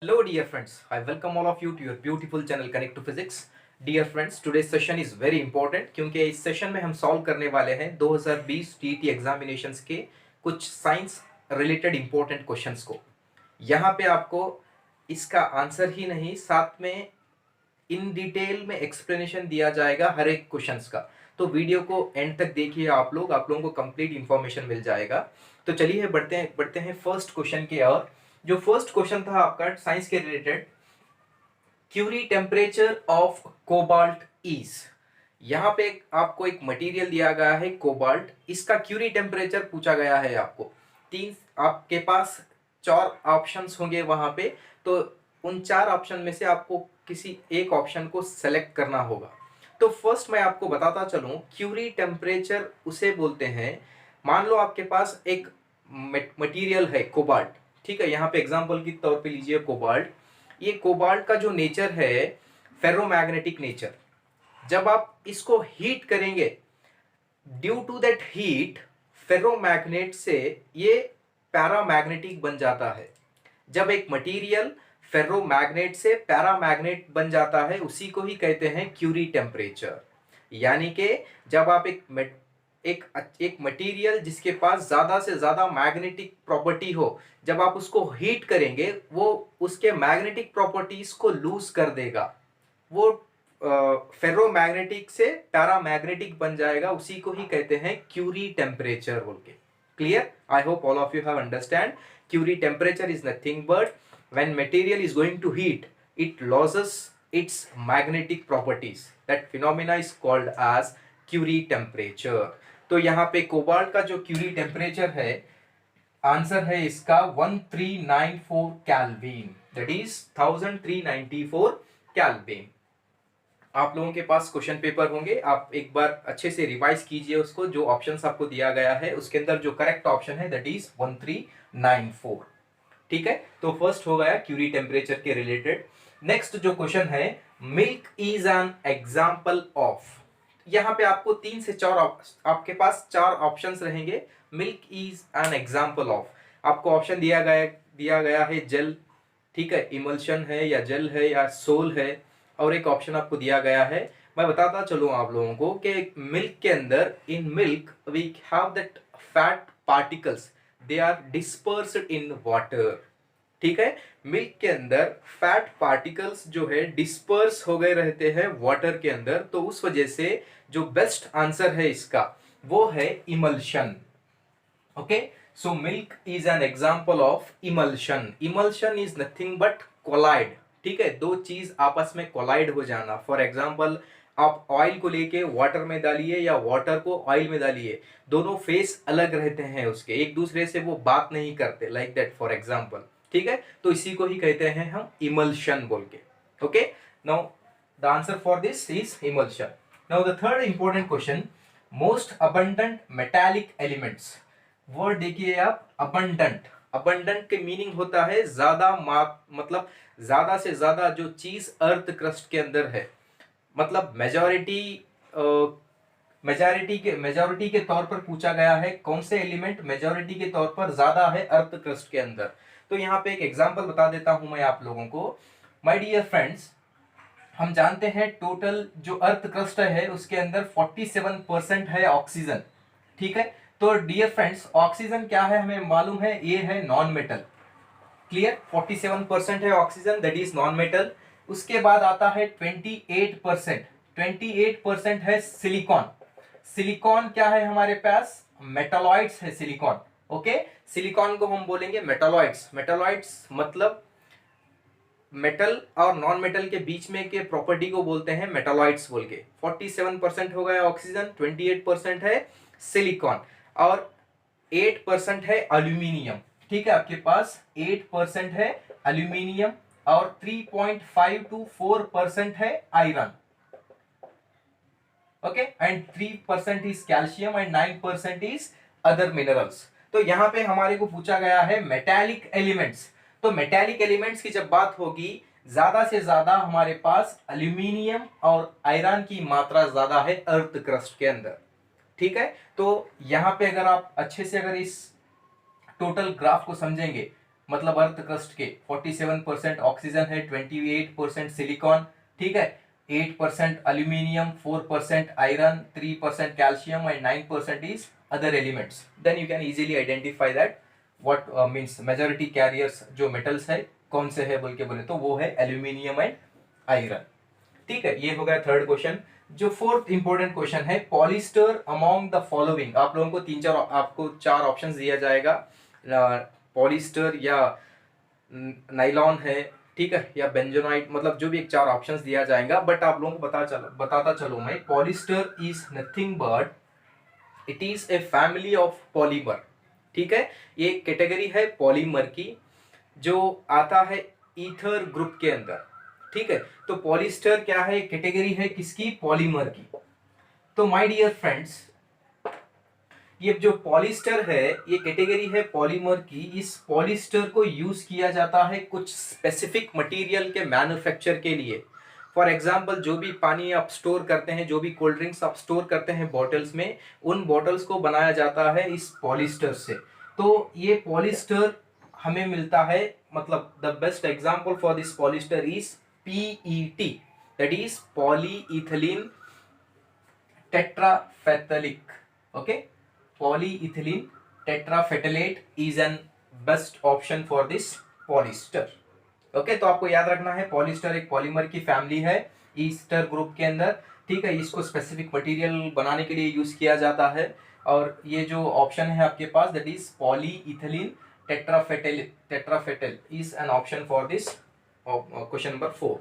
Hello dear friends, I welcome all of you to your beautiful channel Connect to Physics. Dear friends, today's session is very important क्योंकि इस session में हम solve करने वाले हैं 2020 TET examinations के कुछ साइंस रिलेटेड इंपॉर्टेंट क्वेश्चंस को। यहाँ पे आपको इसका आंसर ही नहीं, साथ में इन डिटेल में एक्सप्लेनेशन दिया जाएगा हर एक क्वेश्चंस का। तो वीडियो को एंड तक देखिए आप लोगों को कंप्लीट इंफॉर्मेशन मिल जाएगा। तो चलिए बढ़ते हैं फर्स्ट क्वेश्चन की ओर। जो फर्स्ट क्वेश्चन था आपका साइंस के related, Curie temperature of cobalt is. यहाँ पे आपको एक मटेरियल दिया गया है कोबाल्ट, इसका क्यूरी टेम्परेचर पूछा गया है आपको। तीन आपके पास चार ऑप्शंस होंगे वहां पे, तो उन चार ऑप्शन में से आपको किसी एक ऑप्शन को सेलेक्ट करना होगा। तो फर्स्ट मैं आपको बताता चलूं, क्यूरी टेम्परेचर उसे बोलते हैं। मान लो आपके पास एक मटेरियल है कोबाल्ट, ठीक है। यहाँ पे एग्जांपल के तौर पे लीजिए कोबाल्ट। ये कोबाल्ट का जो नेचर है फेरोमैग्नेटिक नेचर। जब आप इसको हीट करेंगे, due to that heat ferromagnet से ये पैरामैग्नेटिक बन जाता है। जब एक मटेरियल फेरोमैग्नेट से पैरामैग्नेट बन जाता है, उसी को ही कहते हैं क्यूरी टेम्परेचर। यानी कि जब आप एक मटेरियल जिसके पास ज्यादा से ज्यादा मैग्नेटिक प्रॉपर्टी हो, जब आप उसको हीट करेंगे, वो उसके मैग्नेटिक प्रॉपर्टीज को लूज कर देगा, वो फेरोमैग्नेटिक से पैरामैग्नेटिक बन जाएगा, उसी को ही कहते हैं क्यूरी टेम्परेचर बोल के। Clear? I hope all of you have understand. Curie temperature is nothing but when material is going to heat, it loses its magnetic properties. That phenomena is called as Curie temperature. तो यहाँ पे cobalt का जो Curie temperature है, answer है इसका 1394 kelvin, that is 1394 kelvin. आप लोगों के पास क्वेश्चन पेपर होंगे, आप एक बार अच्छे से रिवाइज कीजिए उसको। जो ऑप्शंस आपको दिया गया है उसके अंदर जो करेक्ट ऑप्शन है दैट इज 1394। ठीक है, तो फर्स्ट हो गया क्यूरी टेम्परेचर के रिलेटेड। नेक्स्ट जो क्वेश्चन है, milk is an example of. यहां पे आपको 3 से 4 आपके पास 4 ऑप्शंस रहेंगे। Milk is an example of, आपको ऑप्शन दिया गया है जेल, ठीक है, इमल्शन है या जेल है या सोल है, और एक ऑप्शन आपको दिया गया है। मैं बताता चलूं आप लोगों को कि मिल्क के अंदर, in milk we have that fat particles, they are dispersed in water. ठीक है, मिल्क के अंदर फैट पार्टिकल्स जो है डिस्पर्स हो गए रहते हैं वाटर के अंदर, तो उस वजह से जो बेस्ट आंसर है इसका वो है emulsion. Okay, so milk is an example of emulsion. Emulsion is nothing but colloid. ठीक है, दो चीज आपस में कोलाइड हो जाना। फॉर एग्जांपल, आप ऑयल को लेके वाटर में डालिए या वाटर को ऑयल में डालिए, दोनों फेस अलग रहते हैं उसके, एक दूसरे से वो बात नहीं करते, लाइक दैट फॉर एग्जांपल। ठीक है, तो इसी को ही कहते हैं हम इमल्शन बोल के। Okay, now the answer for this is emulsion. Now the third important question, most abundant metallic elements. Word देखिए आप, अबंडेंट। अबंडेंट के मीनिंग होता है ज्यादा, मतलब ज्यादा से ज्यादा जो चीज अर्थ क्रस्ट के अंदर है, मतलब मेजॉरिटी के तौर पर पूछा गया है कौन से एलिमेंट मेजॉरिटी के तौर पर ज्यादा है अर्थ क्रस्ट के अंदर। तो यहाँ पे एक एग्जांपल बता देता हूं मैं आप लोगों को। माय डियर फ्रेंड्स, हम जानते हैं टोटल जो अर्थ क्रस्ट है उसके अंदर 47% है ऑक्सीजन। ठीक है, तो डियर फ्रेंड्स, ऑक्सीजन क्या है हमें मालूम है, ये है नॉन मेटल। क्लियर? 47% है oxygen, that is non metal. उसके बाद आता है 28%। 28% है सिलिकॉन। सिलिकॉन क्या है हमारे पास, मेटालॉइड्स है सिलिकॉन। ओके, सिलिकॉन को हम बोलेंगे मेटालॉइड्स। मेटालॉइड्स मतलब मेटल और नॉन मेटल के बीच में के प्रॉपर्टी को बोलते हैं मेटालॉइड्स बोल के। 47% हो गया ऑक्सीजन, 28% है सिलिकॉन, और 8% है एल्यूमिनियम। ठीक है, आपके पास 8% है एल्यूमिनियम, और 3.5 to 4% है iron. Okay, and 3% is calcium and 9% is other minerals. तो यहां पे हमारे को पूछा गया है मेटालिक एलिमेंट्स। तो मेटालिक एलिमेंट्स की जब बात होगी, ज्यादा से ज्यादा हमारे पास एल्यूमिनियम और आयरन की मात्रा ज्यादा है अर्थ क्रस्ट के अंदर। ठीक है, तो यहां पे अगर आप अच्छे से अगर इस टोटल ग्राफ को समझेंगे, मतलब अर्थ क्रस्ट के 47% ऑक्सीजन है, 28% सिलिकॉन, ठीक है, 8% aluminium, 4% iron, 3% calcium and 9% is other elements. Then you can easily identify that what means majority carriers जो मेटल्स है कौन से है बोल के बोले तो वो है एल्यूमिनियम एंड आयरन। ठीक है, ये हो गया थर्ड क्वेश्चन। जो फोर्थ इंपॉर्टेंट क्वेश्चन है, पॉलिस्टर अमॉन्ग द फॉलोइंग, आप लोगों को आपको चार ऑप्शंस दिया जाएगा, पॉलिस्टर या नाइलॉन है, ठीक है, या बेंजोनाइट, मतलब जो भी एक चार ऑप्शंस दिया जाएगा। बट आप लोगों को बताता चलो मैं, polyester is nothing but it is a family of polymer. ठीक है, ये कैटेगरी है पॉलीमर की जो आता है ईथर ग्रुप के अंदर। ठीक है, तो पॉलिस्टर क्या है, कैटेगरी है किसकी, पॉलीमर की। तो माय डियर फ्रेंड्स, ये जो पॉलिस्टर है ये कैटेगरी है पॉलीमर की। इस पॉलिस्टर को यूज किया जाता है कुछ स्पेसिफिक मटेरियल के मैन्युफैक्चर के लिए। फॉर एग्जाम्पल, जो भी पानी आप स्टोर करते हैं, जो भी कोल्ड ड्रिंक्स आप स्टोर करते हैं बॉटल्स में, उन बॉटल्स को बनाया जाता है इस पॉलिस्टर से। तो ये पॉलिस्टर हमें मिलता है, मतलब the best example for this polyester is PET, that is polyethylene tetrafethalic. Okay, polyethylene tetrafethalate is an best option for this polyester. Okay, तो आपको याद रखना है पॉलिस्टर एक पॉलीमर की फैमिली है ईस्टर ग्रुप के अंदर। ठीक है, इसको स्पेसिफिक मटेरियल बनाने के लिए यूज किया जाता है। और ये जो ऑप्शन है आपके पास, that is polyethylene terephthalate is an option for this question number 4।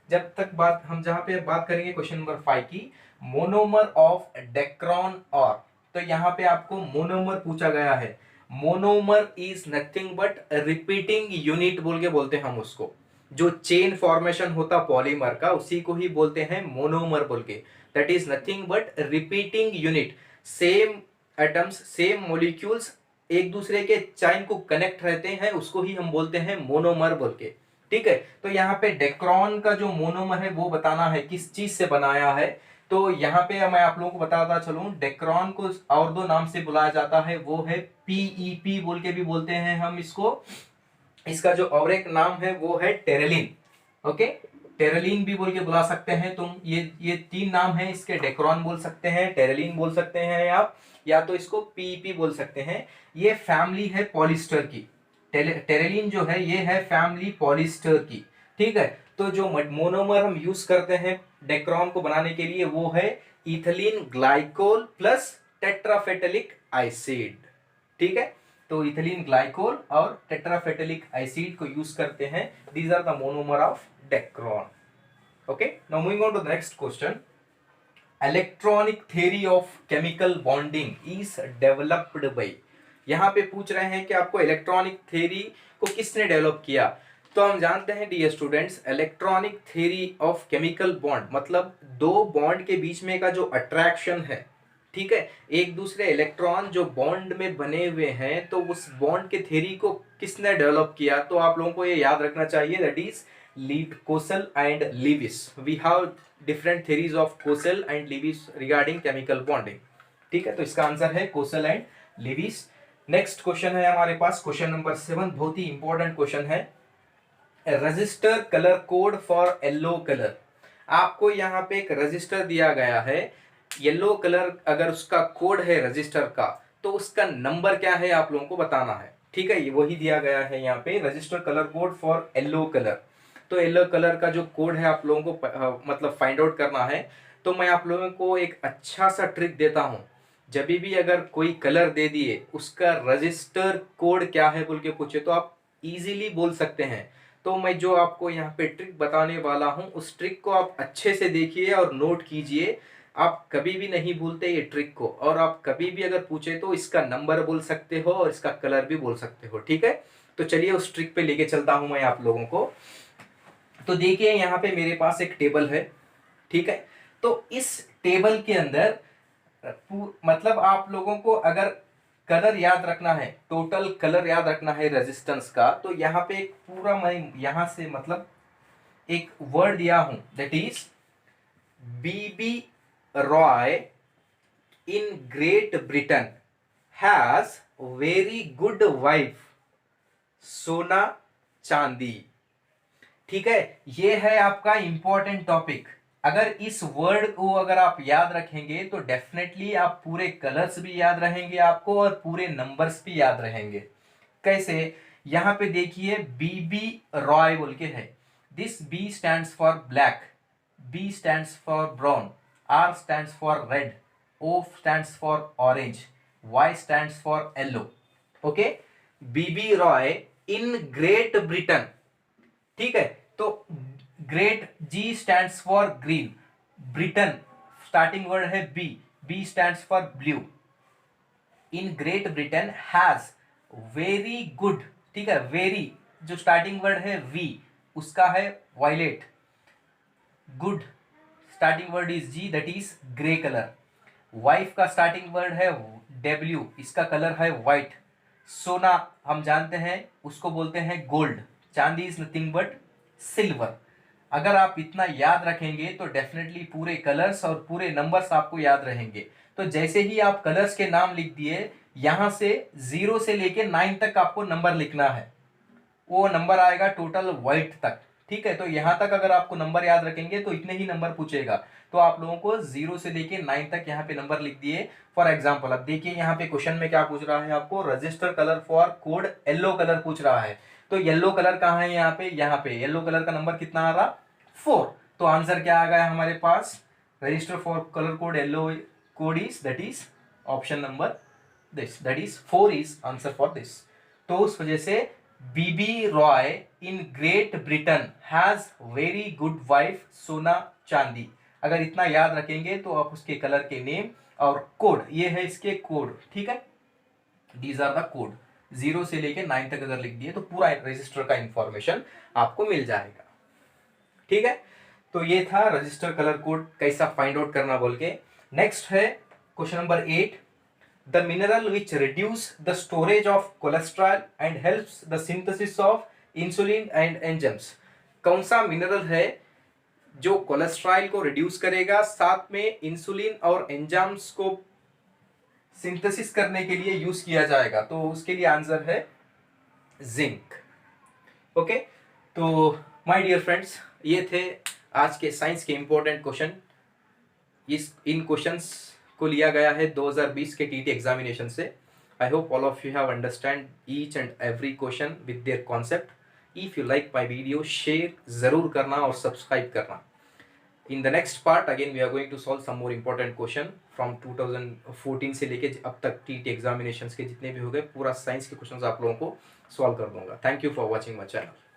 जब तक बात हम जहां पे बात करेंगे क्वेश्चन नंबर 5 की, मोनोमर ऑफ डेक्रॉन और, तो यहाँ पे आपको मोनोमर पूछा गया है। Monomer is nothing but repeating unit बोल के बोलते हैं हम उसको। जो चेन फॉर्मेशन होता पॉलीमर का उसी को ही बोलते हैं मोनोमर बोल के। That is nothing but repeating unit, same atoms same molecules एक दूसरे के चेन को कनेक्ट रहते हैं, उसको ही हम बोलते हैं मोनोमर बोल के। ठीक है, तो यहाँ पे डेक्रॉन का जो मोनोमर है वो बताना है किस चीज से बनाया है। तो यहाँ पे मैं आप लोगों को बताता चलूं, डेक्रॉन को और दो नाम से बुलाया जाता है, वो है पीईपी बोल के भी बोलते हैं हम इसको। इसका जो और एक नाम है वो है टेरेलिन। ओके, टेरेलिन भी बोल के बुला सकते हैं तुम। ये तीन नाम है इसके, डेक्रॉन बोल सकते हैं, टेरेलिन बोल सकते हैं आप, या तो इसको पीईपी बोल सकते हैं। ये फैमिली है पॉलिस्टर की। टेरेलिन जो है ये है फैमिली पॉलिस्टर की। ठीक है, तो जो मोनोमर हम यूज करते हैं डेक्रॉन को बनाने के लिए वो है इथिलीन ग्लाइकोल प्लस टेट्राफेटलिक एसिड। ठीक है, तो इथिलीन ग्लाइकोल और टेट्राफेटलिक एसिड को यूज करते हैं। These are the monomer of Dacron. Okay, now moving on to the next question. Electronic theory of chemical bonding is developed by, यहाँ पे पूछ रहे हैं कि आपको इलेक्ट्रॉनिक थ्योरी को किसने डेवलप किया। तो हम जानते हैं dear students, electronic theory of chemical bond मतलब दो बॉन्ड के बीच में का जो अट्रैक्शन है, ठीक है, एक दूसरे इलेक्ट्रॉन जो बॉन्ड में बने हुए हैं, तो उस बॉन्ड के थ्योरी को किसने डेवलप किया। तो आप लोगों को ये याद रखना चाहिए, that is Kossel and Lewis. We have different theories of Kossel and Lewis regarding chemical bonding. ठीक है, तो इसका आंसर है Kossel and Lewis. Next question है हमारे पास क्वेश्चन नंबर 7, बहुत ही इंपॉर्टेंट क्वेश्चन है। Resistor colour code for yellow colour. आपको यहाँ पे एक रजिस्टर दिया गया है, येलो कलर अगर उसका कोड है रजिस्टर का, तो उसका नंबर क्या है आप लोगों को बताना है। ठीक है, ये वही दिया गया है यहाँ पे, register colour code for yellow colour. तो येलो कलर का जो कोड है आप लोगों को मतलब फाइंड आउट करना है। तो मैं आप लोगों को एक अच्छा सा ट्रिक देता हूँ। जब भी अगर कोई कलर दे दिए, उसका रजिस्टर कोड क्या है बोल के पूछे, तो आप इजीली बोल सकते हैं। तो मैं जो आपको यहाँ पे ट्रिक बताने वाला हूँ, उस ट्रिक को आप अच्छे से देखिए और नोट कीजिए। आप कभी भी नहीं भूलते ये ट्रिक को, और आप कभी भी अगर पूछे तो इसका नंबर बोल सकते हो और इसका कलर भी बोल सकते हो। ठीक है, तो चलिए उस ट्रिक पे लेके चलता हूं मैं आप लोगों को। तो देखिए यहाँ पे मेरे पास एक टेबल है। ठीक है, तो इस टेबल के अंदर मतलब आप लोगों को अगर कलर याद रखना है, टोटल कलर याद रखना है रेजिस्टेंस का, तो यहाँ पे एक पूरा मैं यहाँ से मतलब एक वर्ड दिया हूं, that is BB Roy in Great Britain has very good wife सोना चांदी। ठीक है, ये है आपका इंपॉर्टेंट टॉपिक। अगर इस वर्ड को अगर आप याद रखेंगे तो डेफिनेटली आप पूरे कलर्स भी याद रहेंगे आपको और पूरे नंबर्स भी याद रहेंगे। कैसे? यहां पे देखिए बीबी रॉय बोल के है। This B stands for black, B stands for brown, R stands for red, O stands for orange, Y stands for yellow. Okay, BB Roy in Great Britain. ठीक है, तो Great G stands for green, Britain starting word है B, B stands for blue. In Great Britain has very good, ठीक है, very जो starting word है V उसका है violet, good starting word is G that is grey colour, wife का starting word है W इसका कलर है व्हाइट, सोना हम जानते हैं उसको बोलते हैं गोल्ड, चांदी इज नथिंग बट सिल्वर। अगर आप इतना याद रखेंगे तो डेफिनेटली पूरे कलर्स और पूरे नंबर्स आपको याद रहेंगे। तो जैसे ही आप कलर्स के नाम लिख दिए, यहां से 0 से लेके 9 तक आपको नंबर लिखना है, वो नंबर आएगा टोटल व्हाइट तक। ठीक है, तो यहां तक अगर आपको नंबर याद रखेंगे तो इतने ही नंबर पूछेगा। तो आप लोगों को 0 से लेके 9 तक यहाँ पे नंबर लिख दिए। फॉर एग्जाम्पल अब देखिए यहाँ पे क्वेश्चन में क्या पूछ रहा है आपको, register colour for code yellow colour पूछ रहा है। तो येलो कलर कहाँ है? यहाँ पे येलो कलर का नंबर कितना आ रहा? 4। तो आंसर क्या आ गया हमारे पास? Resistor for colour code yellow code is that is option number this, that is 4 is answer for this. तो उस वजह से BB Roy in Great Britain has very good wife sona chandi. अगर इतना याद रखेंगे तो आप उसके कलर के नेम और कोड, ये है इसके कोड। ठीक है, दीज आर द कोड। 0 से लेके 9 तक अगर लिख दिए तो पूरा रजिस्टर का इंफॉर्मेशन आपको मिल जाएगा। ठीक है, तो ये था रजिस्टर कलर कोड कैसा फाइंड आउट करना बोल के। नेक्स्ट है question number 8, the mineral which reduce the storage of cholesterol and helps the synthesis of insulin and enzymes। कौन सा मिनरल है जो कोलेस्ट्रॉल को रिड्यूस करेगा, साथ में इंसुलिन और एंजाइम्स को सिंथेसिस करने के लिए यूज किया जाएगा? तो उसके लिए आंसर है जिंक। ओके, तो माय डियर फ्रेंड्स, ये थे आज के साइंस के इंपॉर्टेंट क्वेश्चन। इन क्वेश्चंस को लिया गया है 2020 के टीटी एग्जामिनेशन से। I hope all of you have understand each and every question with their concept. If you like my video, share जरूर करना और सब्सक्राइब करना। In the next part again we are going to solve some more important question from 2014 से लेके अब तक TT examinations के जितने भी हो गए, पूरा साइंस के क्वेश्चंस आप लोगों को सॉल्व कर दूंगा। Thank you for watching my channel.